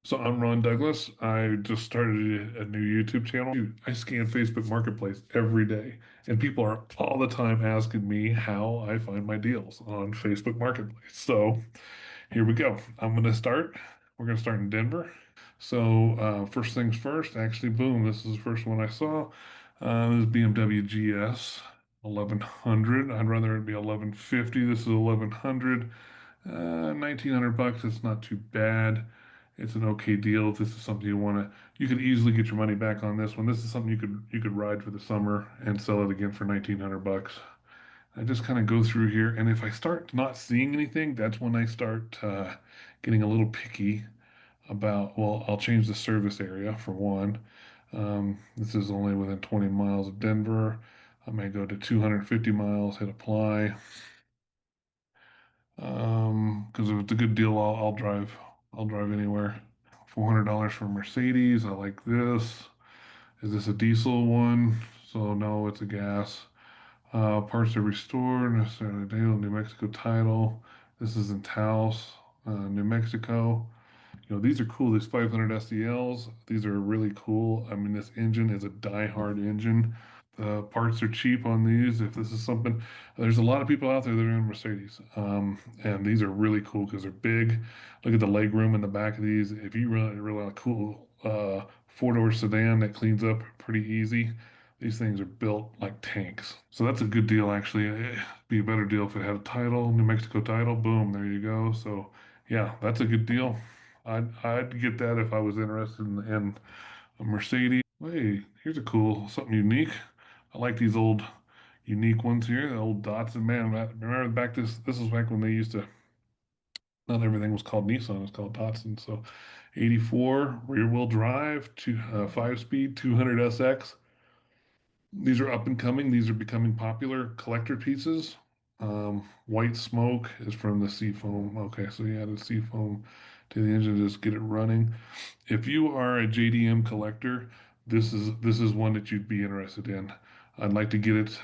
So I'm Ron Douglas. I just started a new YouTube channel. I scan Facebook Marketplace every day, and people are all the time asking me how I find my deals on Facebook Marketplace. So here we go. I'm going to start. We're going to start in Denver. So first things first, actually, boom, this is the first one I saw. This is BMW GS 1100. I'd rather it be 1150. This is 1100. 1900 bucks. It's not too bad. It's an okay deal. If this is something you want to, you could easily get your money back on this one. This is something you could ride for the summer and sell it again for 1900 bucks. I just kind of go through here, and if I start not seeing anything, that's when I start getting a little picky about, well, I'll change the service area for one. This is only within 20 miles of Denver. I may go to 250 miles, hit apply. Because if it's a good deal, I'll drive. I'll drive anywhere. $400 for Mercedes. I like this. Is this a diesel one? So no, it's a gas. Parts are restored. Necessarily deal. New Mexico title. This is in Taos, New Mexico. These are cool. These 500 SELs. These are really cool. I mean, this engine is a die-hard engine. The parts are cheap on these. If this is something, there's a lot of people out there that are in Mercedes, and these are really cool because they're big. Look at the leg room in the back of these. If you really want a cool four-door sedan that cleans up pretty easy, these things are built like tanks. So that's a good deal, actually. It'd be a better deal if it had a title, New Mexico title. Boom, there you go. So yeah, that's a good deal. I'd get that if I was interested in a Mercedes. Hey, here's a cool something unique. I like these old unique ones here. The old Datsun. Man, remember back this was back when they used to. Not everything was called Nissan. It was called Datsun. So, 84 rear wheel drive, 5 speed, 200 SX. These are up and coming. These are becoming popular collector pieces. White smoke is from the seafoam. Okay, so you added seafoam to the engine to just get it running. If you are a JDM collector, this is one that you'd be interested in. I'd like to get it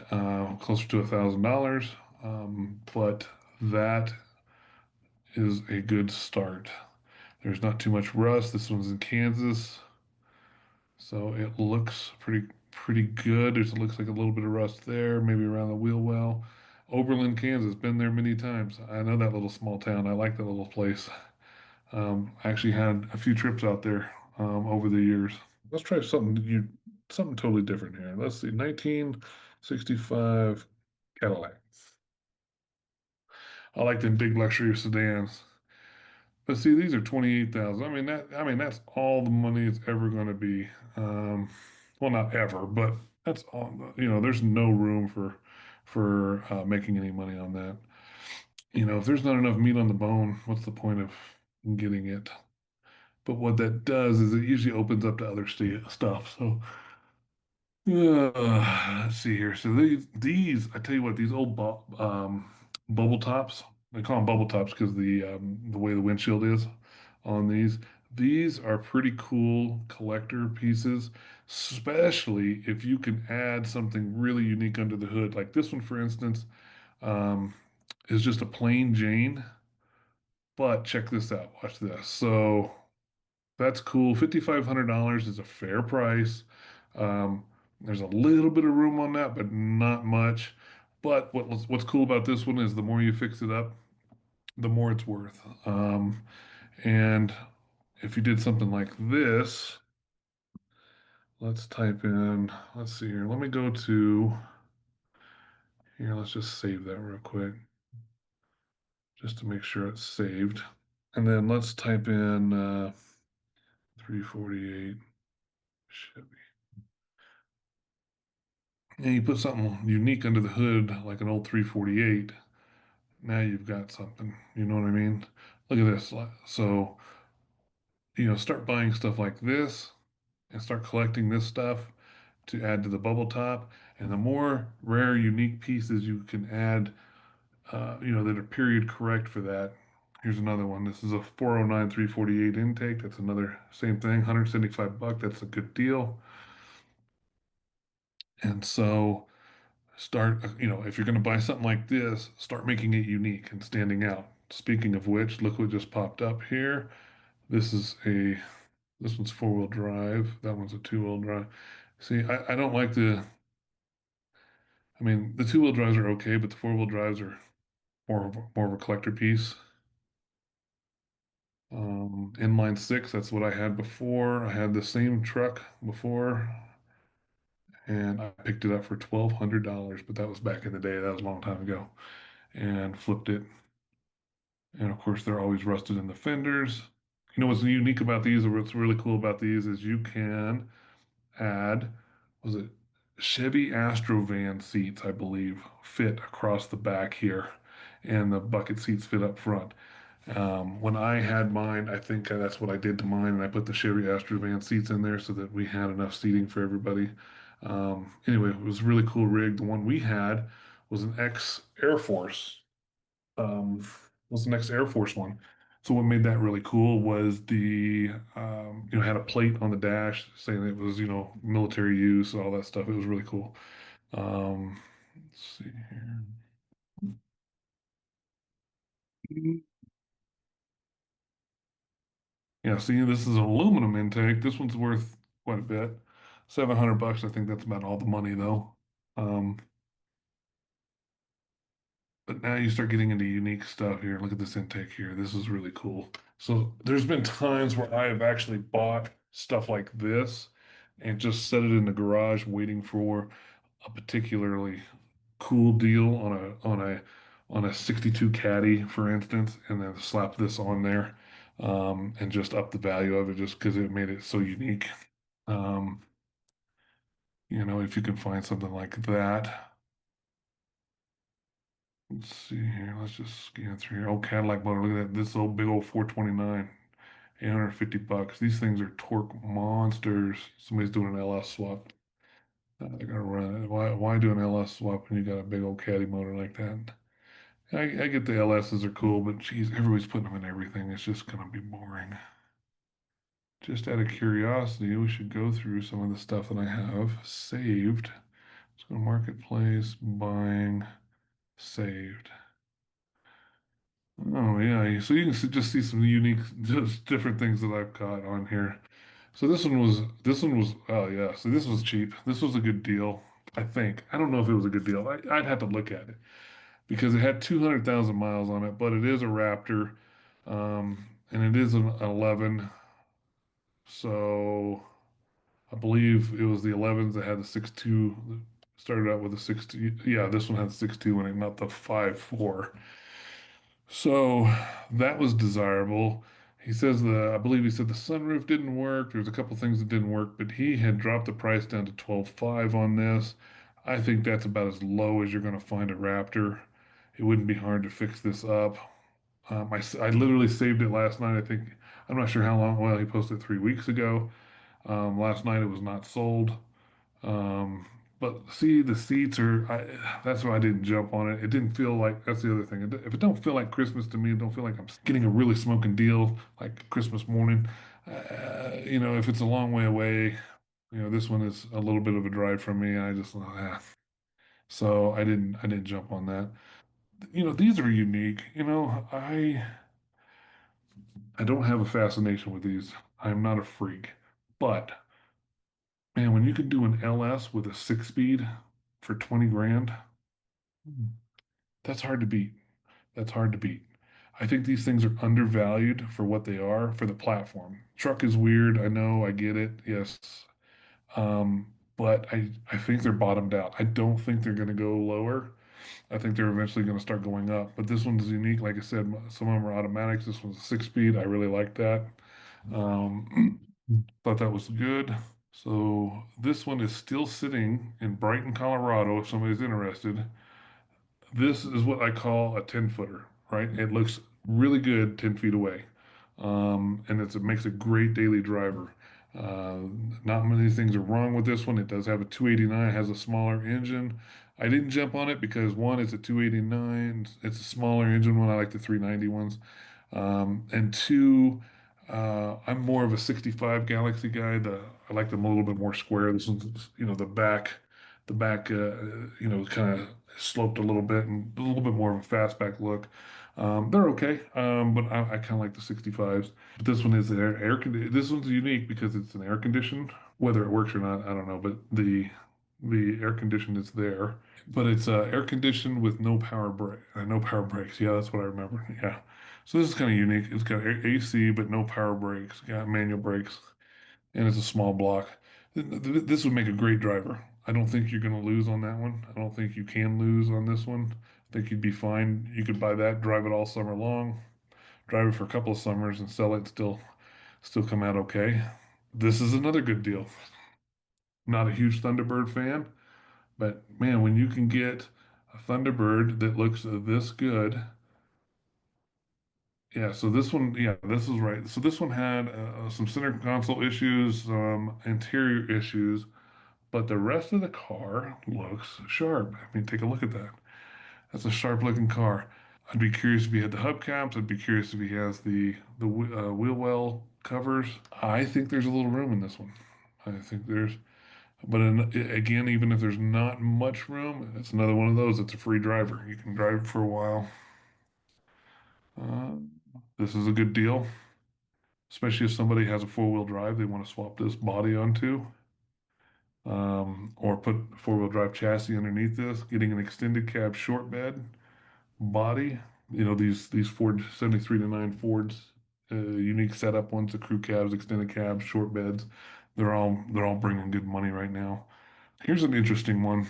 closer to $1,000, but that is a good start. There's not too much rust. This one's in Kansas. So it looks pretty good. It looks like a little bit of rust there, maybe around the wheel well. Oberlin, Kansas, been there many times. I know that little small town. I like that little place. I actually had a few trips out there over the years. Let's try something totally different here. Let's see, 1965 Cadillac. I like them big luxury sedans. But see, these are 28,000. I mean that's all the money it's ever going to be. Well, not ever, but that's all. There's no room for making any money on that. If there's not enough meat on the bone, what's the point of getting it? But what that does is it usually opens up to other stuff. So let's see here. So these, I tell you what, these old bubble tops, they call them bubble tops because the way the windshield is on these. These are pretty cool collector pieces, especially if you can add something really unique under the hood. Like this one, for instance, um, is just a plain Jane. But check this out. Watch this. So that's cool. $5,500 is a fair price. There's a little bit of room on that, but not much. But what's cool about this one is the more you fix it up, the more it's worth. And if you did something like this, let's type in, let's see here. Let me go to here. Let's just save that real quick, just to make sure it's saved. And then let's type in 348 Chevy. And you put something unique under the hood, like an old 348. Now you've got something. You know what I mean? Look at this. So, start buying stuff like this and start collecting this stuff to add to the bubble top. And the more rare, unique pieces you can add, that are period correct for that. Here's another one. This is a 409 348 intake. That's another same thing, 175 bucks. That's a good deal. And so start, if you're going to buy something like this, start making it unique and standing out. Speaking of which, look what just popped up here. This one's four-wheel drive. That one's a two-wheel drive. See, I don't like I mean, the two-wheel drives are okay, but the four-wheel drives are more of a collector piece. Inline six, that's what I had before. I had the same truck before, and I picked it up for $1,200, but that was back in the day. That was a long time ago, and flipped it. And of course, they're always rusted in the fenders. You know what's unique about these, or what's really cool about these, is you can add, was it Chevy Astrovan seats, I believe, fit across the back here, and the bucket seats fit up front. When I had mine, I think that's what I did to mine, and I put the Chevy Astrovan seats in there so that we had enough seating for everybody. Anyway, it was a really cool rig. The one we had was an ex Air Force, um, was the next Air Force one. So what made that really cool was had a plate on the dash saying it was, military use, all that stuff. It was really cool. Let's see here. Yeah, see, this is an aluminum intake. This one's worth quite a bit. 700 bucks. I think that's about all the money though. Um, but now you start getting into unique stuff here. Look at this intake here. This is really cool. So there's been times where I have actually bought stuff like this and just set it in the garage waiting for a particularly cool deal on a 62 Caddy, for instance, and then slap this on there, and just up the value of it just because it made it so unique. Um, if you can find something like that. Let's see here. Let's just scan through here. Oh, Cadillac motor. Look at that. This old big old 429, 850 bucks. These things are torque monsters. Somebody's doing an LS swap. They're gonna run it. Why do an LS swap when you got a big old caddy motor like that? I get the LSs are cool, but geez, everybody's putting them in everything. It's just gonna be boring. Just out of curiosity, we should go through some of the stuff that I have saved. Let's go to Marketplace, buying, saved. Oh yeah, so you can just see some unique, just different things that I've got on here. So this one was oh yeah, so this was cheap. This was a good deal, I think. I don't know if it was a good deal. I'd have to look at it because it had 200,000 miles on it, but it is a Raptor, and it is an 11. So I believe it was the 11s that had the 6.2. Started out with a 6.2. Yeah, this one had 6.2 in it, not the 5.4. So that was desirable. I believe he said the sunroof didn't work. There was a couple things that didn't work, but he had dropped the price down to 12.5 on this. I think that's about as low as you're going to find a Raptor. It wouldn't be hard to fix this up. I literally saved it last night. I think I'm not sure how long. Well, he posted it 3 weeks ago. Last night it was not sold. Um, but see, the seats that's why I didn't jump on it. It didn't feel like, that's the other thing. If it don't feel like Christmas to me, it don't feel like I'm getting a really smoking deal like Christmas morning. If it's a long way away, this one is a little bit of a drive from me. I just, so I didn't jump on that. These are unique. I don't have a fascination with these. I'm not a freak, but man, when you can do an LS with a six speed for 20 grand, that's hard to beat. That's hard to beat. I think these things are undervalued for what they are for the platform. Truck is weird. I know. I get it. Yes. But I think they're bottomed out. I don't think they're going to go lower. I think they're eventually going to start going up. But this one's unique. Like I said, some of them are automatics. This one's a six speed. I really like that. Thought that was good. So this one is still sitting in Brighton, Colorado, if somebody's interested. This is what I call a 10 footer, right? It looks really good 10 feet away. And it makes a great daily driver. Uh, Not many things are wrong with this one. It does have a 289, has a smaller engine. I didn't jump on it because one, it's a 289, it's a smaller engine one. I like the 390 ones. And two, I'm more of a 65 Galaxie guy. I like them a little bit more square. This one's, the back, kind of sloped a little bit and a little bit more of a fastback look. They're okay, but I kind of like the 65s. But this one is this one's unique because it's an air conditioned. Whether it works or not, I don't know. But the air condition is there. But it's air conditioned with no power brakes. Yeah, that's what I remember. Yeah. So this is kind of unique. It's got AC but no power brakes. Got manual brakes, and it's a small block. This would make a great driver. I don't think you're going to lose on that one. I don't think you can lose on this one. I think you'd be fine. You could buy that, drive it all summer long, drive it for a couple of summers, and sell it. Still come out okay. This is another good deal. Not a huge Thunderbird fan, but man, when you can get a Thunderbird that looks this good, yeah. So this one, yeah, this is right. So this one had some center console issues, interior issues, but the rest of the car looks sharp. I mean, take a look at that. That's a sharp looking car. I'd be curious if he had the hubcaps. I'd be curious if he has the wheel well covers. I think there's a little room in this one. I think there's, but again, even if there's not much room, it's another one of those. It's a free driver. You can drive it for a while. Uh, this is a good deal, especially if somebody has a four-wheel drive they want to swap this body onto, or put four-wheel drive chassis underneath this, getting an extended cab short bed body. You know, these Ford 73 to 9 Fords, unique setup ones, the crew cabs, extended cabs, short beds. They're all bringing good money right now. Here's an interesting one.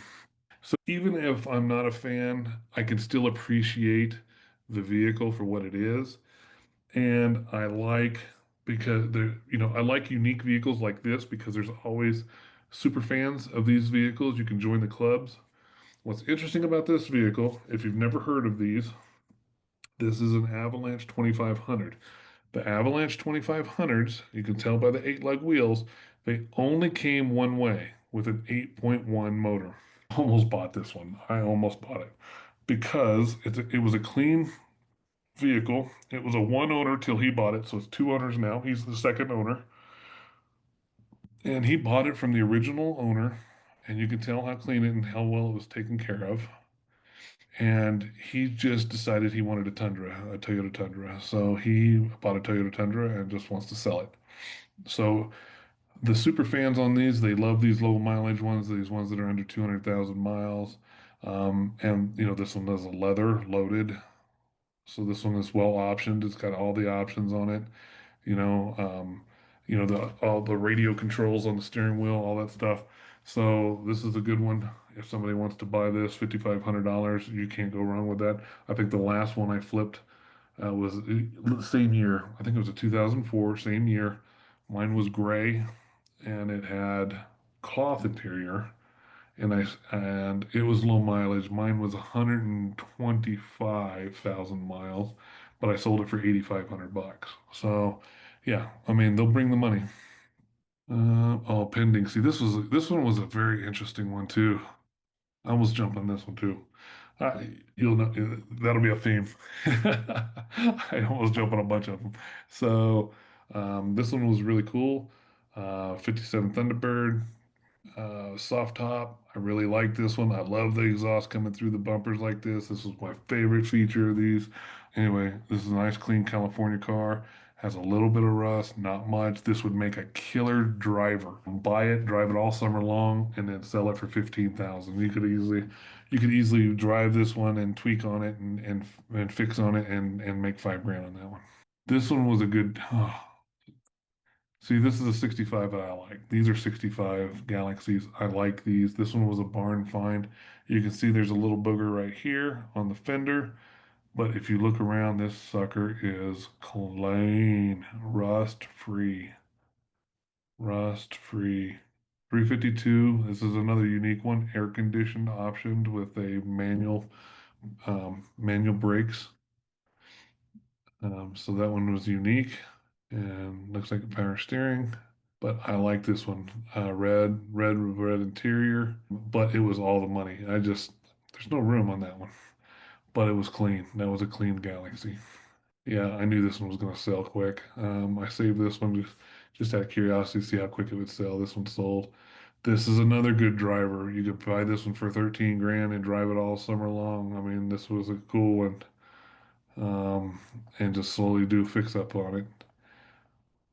So even if I'm not a fan, I can still appreciate the vehicle for what it is. And I like because I like unique vehicles like this because there's always super fans of these vehicles. You can join the clubs. What's interesting about this vehicle, if you've never heard of these, this is an Avalanche 2500. The Avalanche 2500s, you can tell by the eight lug wheels, they only came one way with an 8.1 motor. Almost bought this one. I almost bought it because it was a clean vehicle. It was a one owner till he bought it, so it's two owners now. He's the second owner, and he bought it from the original owner, and you can tell how clean it and how well it was taken care of. And he just decided he wanted a Toyota Tundra. So he bought a Toyota Tundra and just wants to sell it. So the super fans on these, they love these low mileage ones, these ones that are under 200,000 miles. And this one does a leather loaded. So this one is well optioned. It's got all the options on it. You know, um, the all the radio controls on the steering wheel, all that stuff. So this is a good one. If somebody wants to buy this, $5,500, you can't go wrong with that. I think the last one I flipped was the same year. I think it was a 2004, same year. Mine was gray and it had cloth interior and it was low mileage. Mine was 125,000 miles, but I sold it for 8,500 bucks. So, yeah, I mean, they'll bring the money. Oh, pending. See, this one was a very interesting one too. I almost jumped on this one too. You'll know that'll be a theme. I almost jump on a bunch of them. So, this one was really cool. 57 Thunderbird. Soft top. I really like this one. I love the exhaust coming through the bumpers like this. This was my favorite feature of these. Anyway, this is a nice, clean California car. Has a little bit of rust, not much. This would make a killer driver. Buy it, drive it all summer long, and then sell it for 15,000. You could easily drive this one and tweak on it and fix on it and make 5 grand on that one. This one was a good. See, this is a 65 that I like. These are 65 Galaxies. I like these. This one was a barn find. You can see there's a little booger right here on the fender, but if you look around, this sucker is clean, rust free, rust free. 352. This is another unique one, air conditioned optioned with a manual brakes. So that one was unique and looks like a power steering. But I like this one. Red interior, but it was all the money. There's no room on that one, but it was clean. That was a clean Galaxie. Yeah, I knew this one was going to sell quick. I saved this one just out of curiosity to see how quick it would sell. This one sold. This is another good driver. You could buy this one for 13 grand and drive it all summer long. I mean, this was a cool one. um, and just slowly do fix up on it.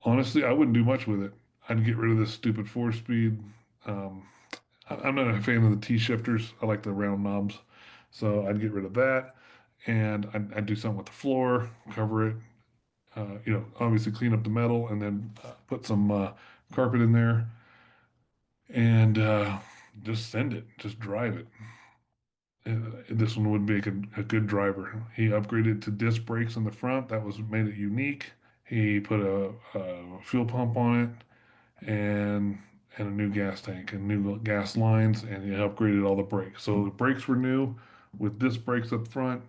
Honestly, I wouldn't do much with it. I'd get rid of this stupid four speed. Um, I'm not a fan of the T shifters. I like the round knobs. So I'd get rid of that and I'd do something with the floor, cover it, obviously clean up the metal and then put some carpet in there and just send it, just drive it. This one would make a good driver. He upgraded to disc brakes in the front. That was made it unique. He put a fuel pump on it and a new gas tank and new gas lines, and he upgraded all the brakes. So the brakes were new with disc brakes up front,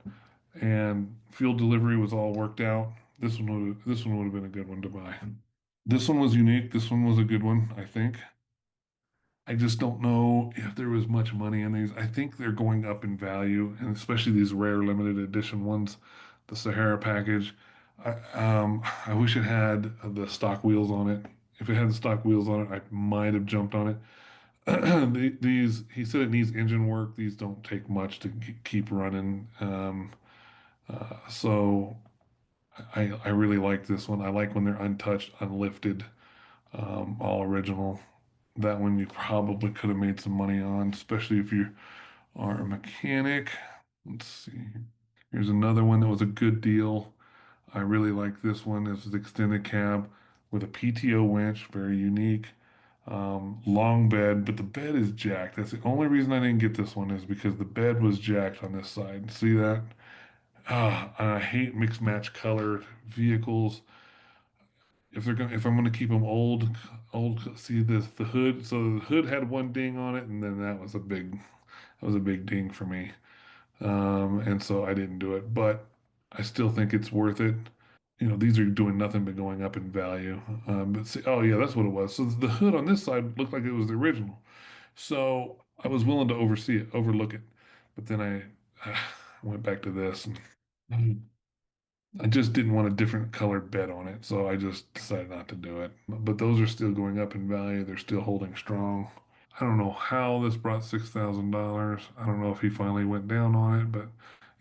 and fuel delivery was all worked out. This one would have been a good one to buy. This one was unique. This one was a good one, I think. I just don't know if there was much money in these. I think they're going up in value, and especially these rare limited edition ones, the Sahara package. I wish it had the stock wheels on it. If it had the stock wheels on it, I might have jumped on it. These, he said it needs engine work. These don't take much to keep running. So I really like this one. I like when they're untouched, unlifted, all original. That one you probably could have made some money on, especially if you are a mechanic. Let's see. Here's another one that was a good deal. I really like this one. This is extended cab with a PTO winch, very unique. Long bed, but the bed is jacked. That's the only reason I didn't get this one is because the bed was jacked on this side. See that? I hate mixed match colored vehicles. If I'm gonna keep them old. See this the hood. So the hood had one ding on it, and then that was a big ding for me. And so I didn't do it, but I still think it's worth it. These are doing nothing but going up in value. But see, oh yeah, that's what it was. So the hood on this side looked like it was the original. So I was willing to overlook it. But then I went back to this and I just didn't want a different colored bed on it. So I just decided not to do it. But those are still going up in value. They're still holding strong. I don't know how this brought $6,000. I don't know if he finally went down on it, but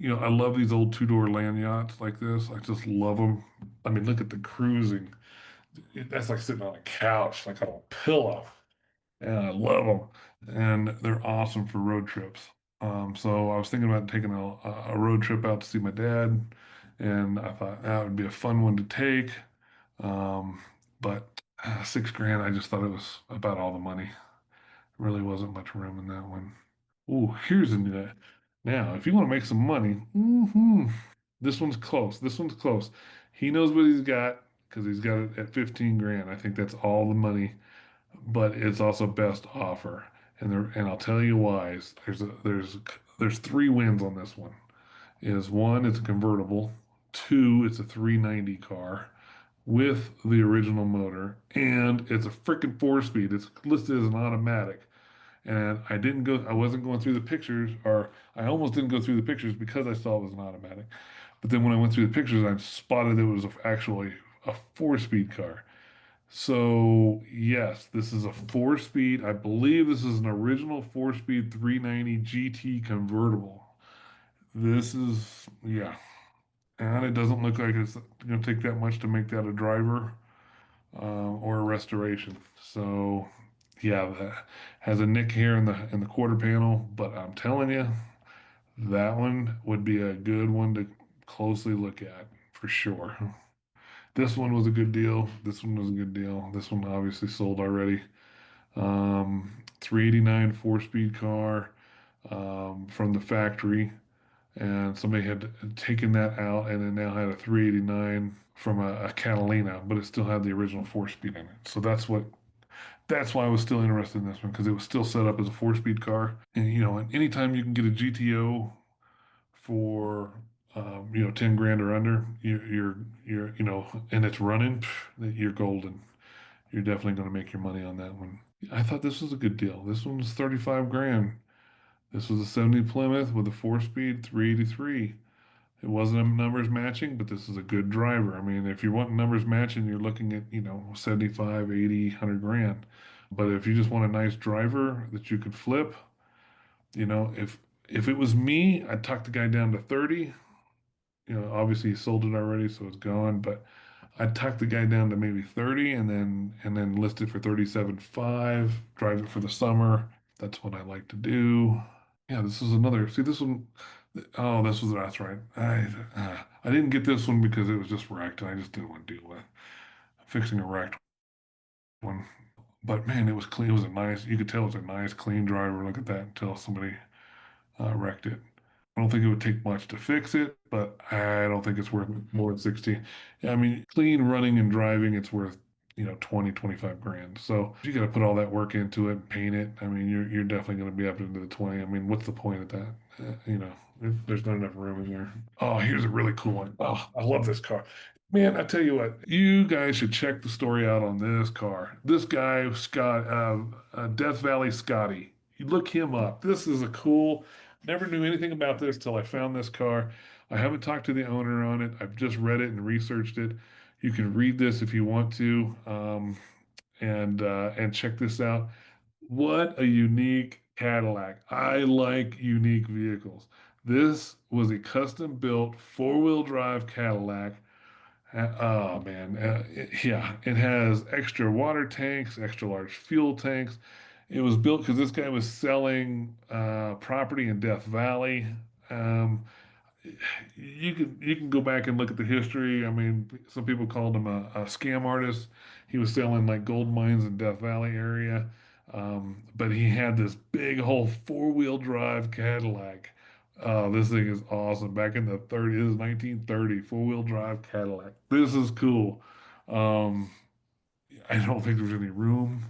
I love these old two-door land yachts like this. I just love them. I mean, look at the cruising. That's like sitting on a couch, like on a pillow. And I love them. And they're awesome for road trips. So I was thinking about taking a road trip out to see my dad, and I thought that would be a fun one to take. Um, but 6 grand, I just thought it was about all the money. Really wasn't much room in that one. Oh, here's a now. If you want to make some money, this one's close. This one's close. He knows what he's got because he's got it at 15 grand. I think that's all the money, but it's also best offer. And I'll tell you why. There's three wins on this one. Is one, it's a convertible. Two, it's a 390 car with the original motor, and it's a freaking four-speed. It's listed as an automatic. And I wasn't going through the pictures, or I almost didn't go through the pictures because I saw it was an automatic. But then when I went through the pictures, I spotted it was actually a four-speed car. So yes, this is a four-speed. I believe this is an original four-speed 390 GT convertible. This is, yeah, and it doesn't look like it's going to take that much to make that a driver or a restoration. So yeah, that has a nick here in the quarter panel, but I'm telling you, that one would be a good one to closely look at for sure. This one was a good deal. This one was a good deal. This one obviously sold already. 389 four-speed car from the factory, and somebody had taken that out and then now had a 389 from a Catalina, but it still had the original four-speed in it. So that's why I was still interested in this one because it was still set up as a four-speed car. And anytime you can get a GTO for 10 grand or under, and it's running, you're golden. You're definitely going to make your money on that one. I thought this was a good deal. This one was 35 grand. This was a 70 Plymouth with a four-speed 383. It wasn't a numbers matching, but this is a good driver. I mean, if you want numbers matching, you're looking at, 75, 80, 100 grand. But if you just want a nice driver that you could flip, if it was me, I'd talk the guy down to 30. obviously he sold it already, so it's gone. But I talked the guy down to maybe 30, and then list it for 37.5. Drive it for the summer. That's what I like to do. Yeah, this is another. See this one. Oh, that's right. I didn't get this one because it was just wrecked, and I just didn't want to deal with fixing a wrecked one. But man, it was clean. It was a nice. You could tell it was a nice, clean driver. Look at that until somebody wrecked it. I don't think it would take much to fix it, but I don't think it's worth more than 16. Yeah, I mean, clean running and driving, it's worth, 20, 25 grand. So you got to put all that work into it and paint it. I mean, you're definitely going to be up into the 20. I mean, what's the point of that? There's not enough room in there. Oh, here's a really cool one. Oh, I love this car. Man, I tell you what, you guys should check the story out on this car. This guy, Scott, Death Valley Scotty. You look him up. This is a cool. Never knew anything about this till I found this car. I haven't talked to the owner on it. I've just read it and researched it. You can read this if you want to, and check this out. What a unique Cadillac. I like unique vehicles. This was a custom built four-wheel drive Cadillac. Oh man, yeah, it has extra water tanks, extra large fuel tanks. It was built because this guy was selling property in Death Valley. Um, you can go back and look at the history. I mean, some people called him a scam artist. He was selling like gold mines in Death Valley area, but he had this big whole four-wheel drive Cadillac. This thing is awesome. Back in the 30s, this is 1930 four-wheel drive Cadillac. This is cool. Um, I don't think there's any room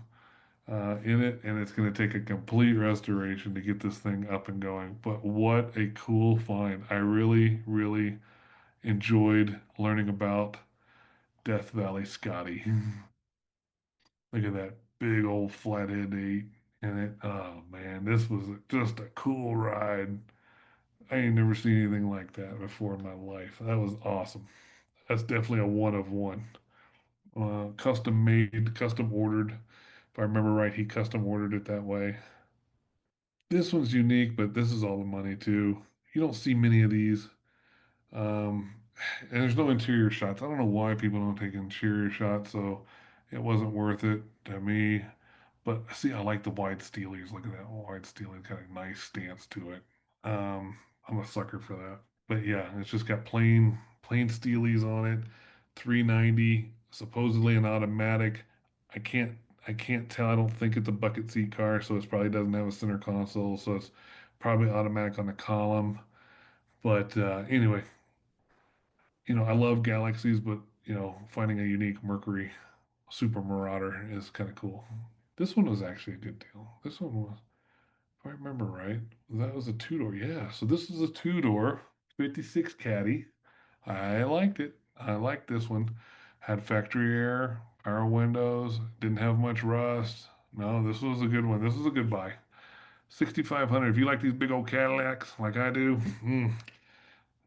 in it, and it's going to take a complete restoration to get this thing up and going. But what a cool find! I really, really enjoyed learning about Death Valley Scotty. Look at that big old flathead eight in it. Oh man, this was just a cool ride. I ain't never seen anything like that before in my life. That was awesome. That's definitely a one of one. Custom made, custom ordered. If I remember right, he custom ordered it that way. This one's unique, but this is all the money too. You don't see many of these. Um, and there's no interior shots. I don't know why people don't take interior shots, so it wasn't worth it to me. But see, I like the wide steelies. Look at that wide steely, got a nice stance to it. I'm a sucker for that. But yeah, it's just got plain steelies on it. 390, supposedly an automatic. I can't I can't tell. I don't think it's a bucket seat car, so it probably doesn't have a center console, so it's probably automatic on the column. But anyway, I love Galaxies, but finding a unique Mercury Super Marauder is kind of cool. This one was actually a good deal. This one was, if I remember right, that was a two-door. Yeah, so this is a two-door 56 Caddy. I liked it. I liked this one. Had factory air, power windows, didn't have much rust. No, this was a good one. This is a good buy. 6,500. If you like these big old Cadillacs like I do,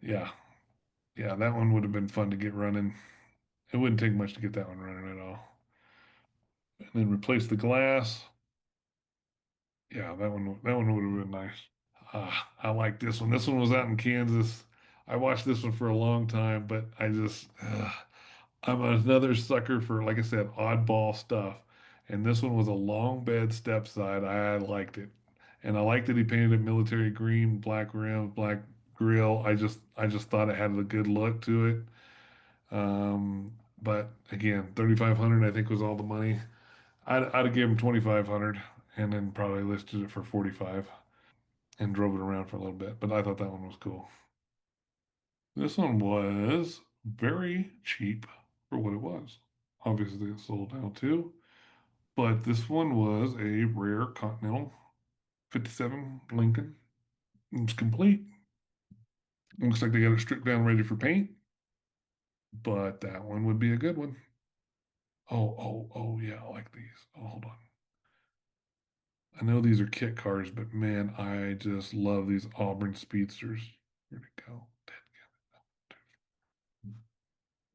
yeah, yeah, that one would have been fun to get running. It wouldn't take much to get that one running at all. And then replace the glass. Yeah, that one would have been nice. I like this one. This one was out in Kansas. I watched this one for a long time, but I'm another sucker for, like I said, oddball stuff. And this one was a long bed step side. I liked it. And I liked that he painted it military green, black rim, black grill. I just thought it had a good look to it. But again, 3,500 I think was all the money. I'd have given him 2,500 and then probably listed it for 45 and drove it around for a little bit. But I thought that one was cool. This one was very cheap for what it was. Obviously, it sold out too. But this one was a rare Continental 57 Lincoln. It's complete. Looks like they got it stripped down ready for paint, but that one would be a good one. Oh, yeah, I like these. Oh, hold on. I know these are kit cars, but man, I just love these Auburn Speedsters. Where'd it go?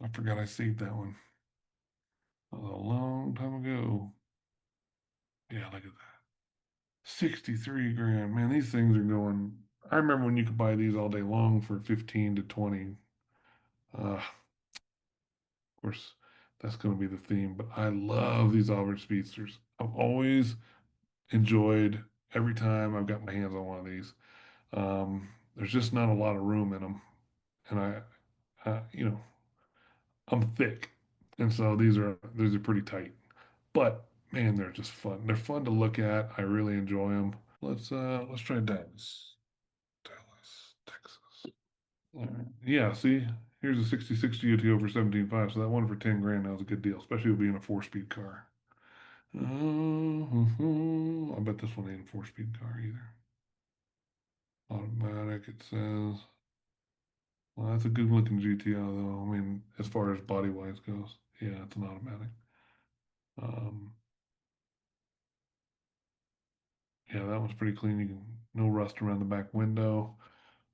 I forgot I saved that one. That was a long time ago. Yeah, look at that. 63 grand. Man, these things are going. I remember when you could buy these all day long for 15 to 20. Of course, that's going to be the theme, but I love these Auburn Speedsters. I've always enjoyed every time I've got my hands on one of these. There's just not a lot of room in them, and I'm thick, and so these are pretty tight. But man, they're just fun. They're fun to look at. I really enjoy them. Let's try Dallas, Texas. All right. Yeah, see, here's a 66 GTO for 17.5. So that one for 10 grand now is a good deal, especially with being a four-speed car. I bet this one ain't a four-speed car either. Automatic, it says. Well, that's a good looking GTO though. I mean, as far as body wise goes. Yeah, it's an automatic. Um, yeah, that one's pretty clean. No rust around the back window.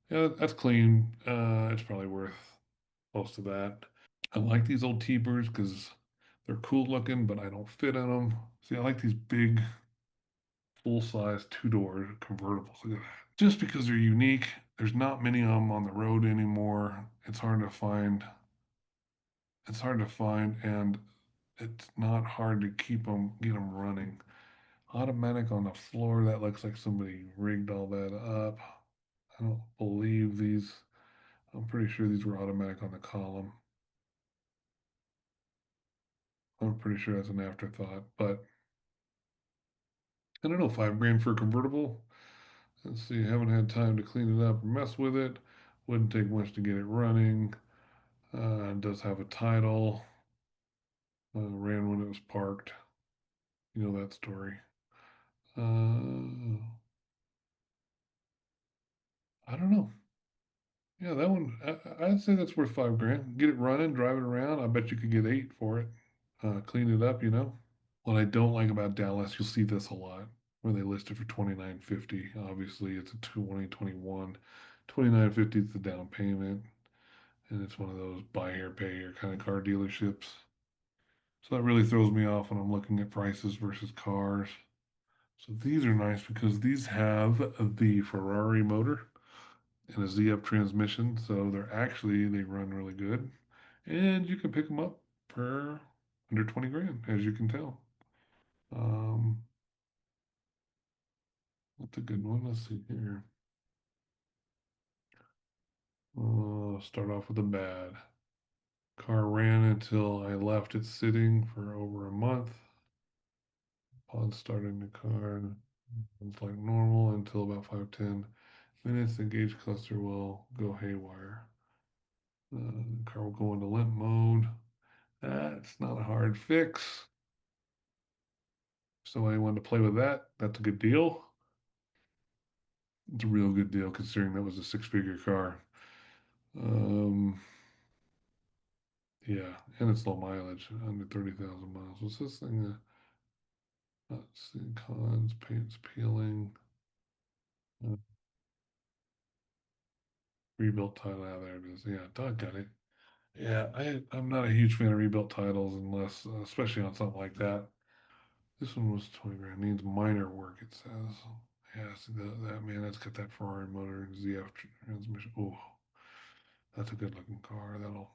Yeah, that's clean. It's probably worth most of that. I like these old T-Birds because they're cool looking, but I don't fit in them. See, I like these big, full-size two-door convertibles. Look at that. Just because they're unique. There's not many of them on the road anymore. It's hard to find. It's hard to find, and it's not hard to get them running. Automatic on the floor. That looks like somebody rigged all that up. I don't believe these. I'm pretty sure these were automatic on the column. I'm pretty sure that's an afterthought, but I don't know, 5 grand for a convertible. Let's see, haven't had time to clean it up or mess with it. Wouldn't take much to get it running. It does have a title. Ran when it was parked. You know that story. I don't know. Yeah, that one, I'd say that's worth 5 grand. Get it running, drive it around. I bet you could get 8 for it. Clean it up, you know. What I don't like about Dallas, you'll see this a lot, where they list it for 29.50. Obviously, it's a 2021. 29.50 is the down payment, and it's one of those buy here, pay here kind of car dealerships. So that really throws me off when I'm looking at prices versus cars. So these are nice because these have the Ferrari motor and a ZF transmission. So they run really good. And you can pick them up for under 20 grand, as you can tell. Um, That's a good one. Let's see here. Start off with a bad. Car ran until I left it sitting for over a month. Upon starting the car, it's like normal until about 5-10 minutes. The gauge cluster will go haywire. The car will go into limp mode. That's not a hard fix. So I wanted to play with that. That's a good deal. It's a real good deal considering that was a six-figure car. Um, Yeah, and it's low mileage, under 30,000 miles. What's this thing? Let's see, cons, paint's peeling, uh, rebuilt title. Ah, there it is. Yeah, doggone it. Yeah, I'm not a huge fan of rebuilt titles unless, especially on something like that. This one was 20 grand. Needs minor work, it says. Yeah, see that man, that's got that Ferrari motor and ZF transmission. Oh, that's a good looking car. That'll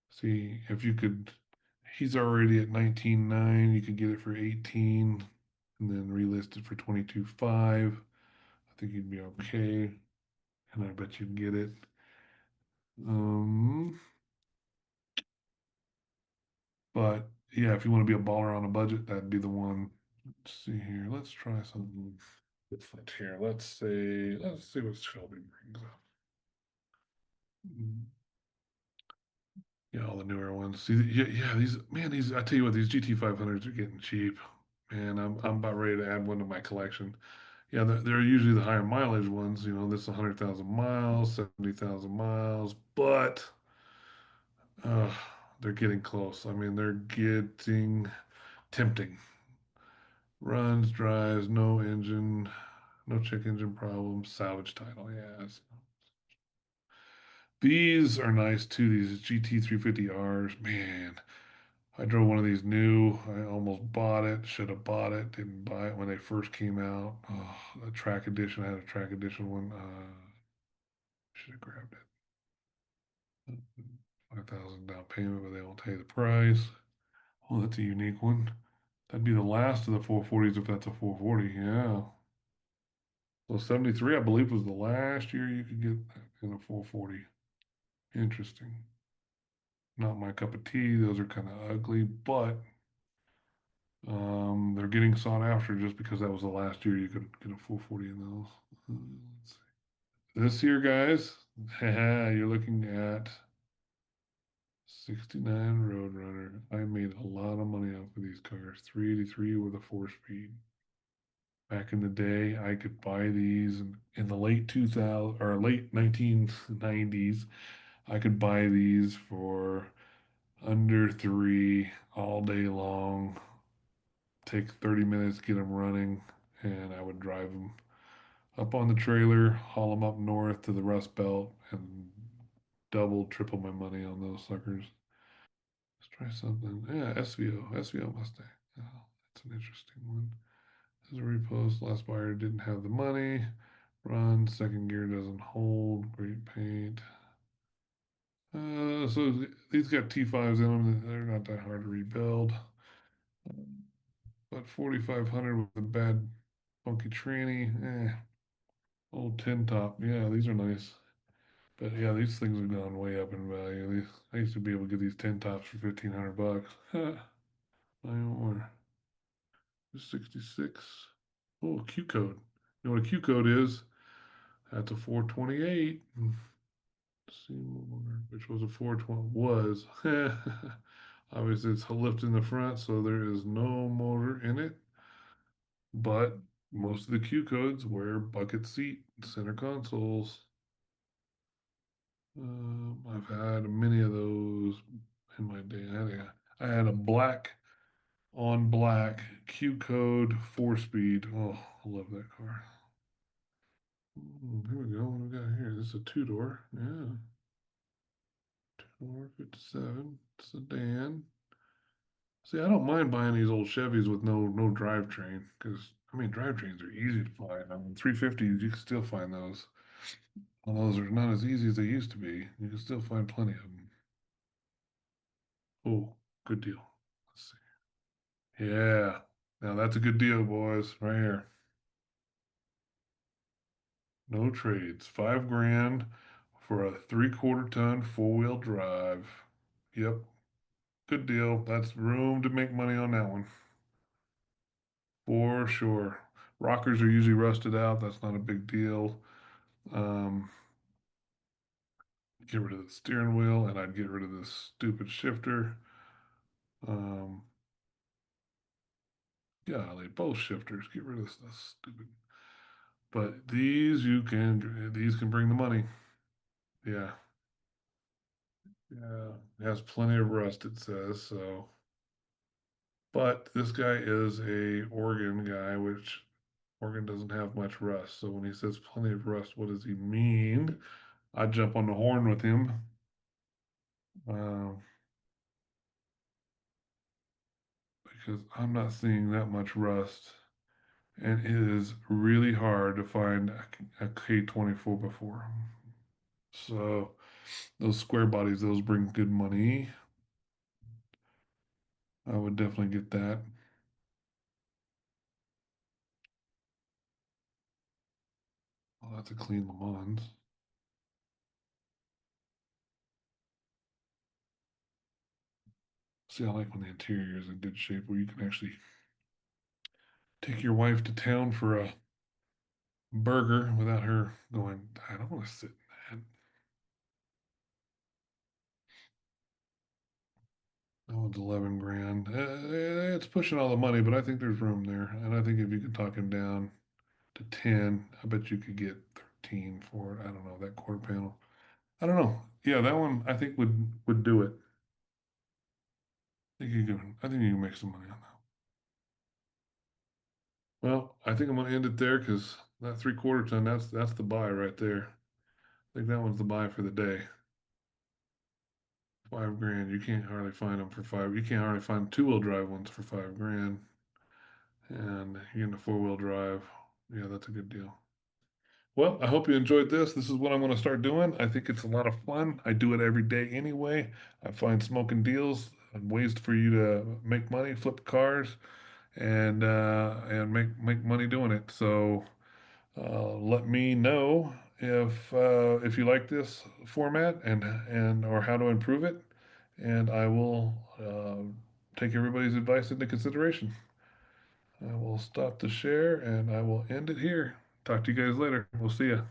see if you could. He's already at 19.9. You could get it for 18 and then relist it for 22.5. I think you'd be okay. And I bet you'd get it. Um, but yeah, if you want to be a baller on a budget, that'd be the one. Let's see here. Let's try something different here. Let's see what Shelby brings up. Mm, Yeah, all the newer ones. See, yeah, these. I tell you what, these GT 500s are getting cheap. Man, I'm about ready to add one to my collection. Yeah, they're usually the higher mileage ones. You know, this 100,000 miles, 70,000 miles, but uh, they're getting close. I mean, they're getting tempting. Runs, drives, no engine, no check engine problems, salvage title. Yes. These are nice too. These GT 350Rs. Man, I drove one of these new. I almost bought it. Should have bought it. Didn't buy it when they first came out. Oh, a track edition. I had a track edition one. Should have grabbed it. 5,000 down payment, but they won't tell you the price. Oh, that's a unique one. That'd be the last of the 440s if that's a 440. Yeah. So 73, I believe, was the last year you could get in a 440. Interesting. Not my cup of tea. Those are kind of ugly, but they're getting sought after just because that was the last year you could get a 440 in those. Let's see. This year, guys, you're looking at 69 Roadrunner. I made a lot of money off of these cars. 383 with a 4-speed. Back in the day, I could buy these in the late 2000 or late 1990s. I could buy these for under three all day long. Take 30 minutes, get them running, and I would drive them up on the trailer, haul them up north to the Rust Belt, and double, triple my money on those suckers. Let's try something. Yeah, SVO Mustang. Oh, that's an interesting one. As a repost, last buyer didn't have the money. Run, second gear doesn't hold. Great paint. These got T5s in them. They're not that hard to rebuild. But 4,500 with a bad funky tranny. Old tin top. Yeah, these are nice. But yeah, these things have gone way up in value. I used to be able to get these tin tops for 1,500 bucks. I don't more. 66. Oh, Q code. You know what a Q code is? That's a 428. Seymour, which was a 420, was. Obviously, it's a lift in the front, so there is no motor in it. But most of the Q codes wear bucket seat center consoles. I've had many of those in my day. I had a black on black Q code 4-speed. Oh, I love that car. Here we go. What do we got here? This is a two-door. Yeah. Two-door 57 sedan. See, I don't mind buying these old Chevys with no drivetrain because I mean drivetrains are easy to find. I mean 350s you can still find those. Although those are not as easy as they used to be. You can still find plenty of them. Oh, good deal. Let's see. Yeah. Now that's a good deal, boys, right here. No trades. 5 grand for a 3/4 ton 4-wheel drive. Yep. Good deal. That's room to make money on that one. For sure. Rockers are usually rusted out. That's not a big deal. Um, get rid of the steering wheel, and I'd get rid of this stupid shifter. Um, golly, both shifters. Get rid of this stupid. But these can bring the money. Yeah, yeah. It has plenty of rust, it says so. But this guy is a Oregon guy, which Oregon doesn't have much rust. So when he says plenty of rust, what does he mean? I jump on the horn with him. Um, because I'm not seeing that much rust, and it is really hard to find a K24 before. So those square bodies, those bring good money. I would definitely get that. Well, that's a clean Le Mans. See, I like when the interior is in good shape where you can actually take your wife to town for a burger without her going, I don't want to sit in that. That one's 11 grand. It's pushing all the money, but I think there's room there. And I think if you could talk him down to 10, I bet you could get 13 for it. I don't know, that quarter panel. I don't know. Yeah, that one I think would do it. I think you can make some money on that. Well, I think I'm gonna end it there because that 3/4 ton, that's the buy right there. I think that one's the buy for the day. 5 grand. You can't hardly find them for five. You can't hardly find two-wheel drive ones for 5 grand. And you're getting a 4-wheel drive. Yeah, that's a good deal. Well, I hope you enjoyed this. This is what I'm going to start doing. I think it's a lot of fun. I do it every day anyway. I find smoking deals and ways for you to make money, flip cars, and make money doing it. So let me know if you like this format and or how to improve it, and I will take everybody's advice into consideration. I will stop the share and I will end it here. Talk to you guys later. We'll see ya.